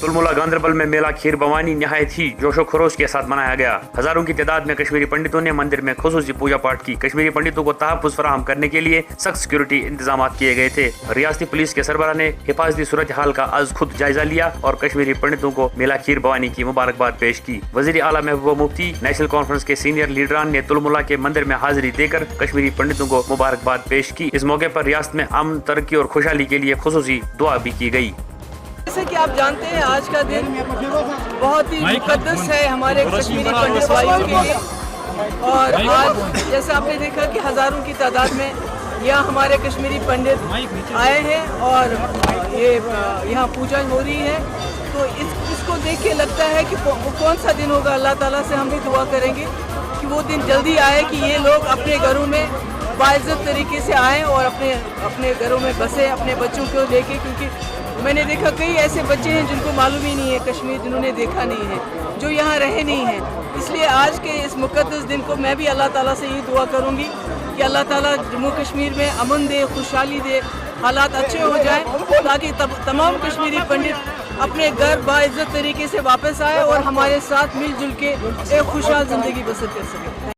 تلملا گاندربل میں میلہ کھیر بھوانی نہایت ہی جوش و خروش کے ساتھ منایا گیا۔ ہزاروں کی تعداد میں کشمیری پنڈتوں نے مندر میں خصوصی پوجا پاٹ کی۔ کشمیری پنڈتوں کو تحفظ فراہم کرنے کے لیے سخت سیکورٹی انتظامات کیے گئے تھے۔ ریاستی پولیس کے سربراہ نے حفاظتی صورتحال کا از خود جائزہ لیا اور کشمیری پنڈتوں کو میلہ کھیر بھوانی کی مبارکباد پیش کی۔ وزیر اعلیٰ محبوبہ مفتی، نیشنل کانفرنس کے سینئر لیڈران نے تلملا کے مندر میں حاضری دے کر کشمیری پنڈتوں کو مبارکباد پیش کی۔ اس موقع پر ریاست میں امن، ترقی اور خوشحالی کے لیے خصوصی دعا بھی کی گئی۔ جیسے کہ آپ جانتے ہیں آج کا دن بہت ہی مقدس ہے ہمارے کشمیری پنڈت بھائیوں کے لیے، اور آج جیسے آپ نے دیکھا کہ ہزاروں کی تعداد میں یہاں ہمارے کشمیری پنڈت آئے ہیں اور یہاں پوجا ہو رہی ہے، تو اس کو دیکھ کے لگتا ہے کہ وہ کون سا دن ہوگا۔ اللہ تعالیٰ سے ہم بھی دعا کریں گے کہ وہ دن جلدی آئے کہ یہ لوگ اپنے گھروں میں باعزت طریقے سے آئیں اور اپنے گھروں میں بسیں اپنے بچوں کو لے کے، کیونکہ میں نے دیکھا کئی ایسے بچے ہیں جن کو معلوم ہی نہیں ہے کشمیر، جنہوں نے دیکھا نہیں ہے، جو یہاں رہے نہیں ہیں۔ اس لیے آج کے اس مقدس دن کو میں بھی اللہ تعالیٰ سے یہ دعا کروں گی کہ اللہ تعالیٰ جموں کشمیر میں امن دے، خوشحالی دے، حالات اچھے ہو جائیں تاکہ تمام کشمیری پنڈت اپنے گھر باعزت طریقے سے واپس آئے اور ہمارے ساتھ مل جل کے ایک خوشحال زندگی بسر کر سکیں۔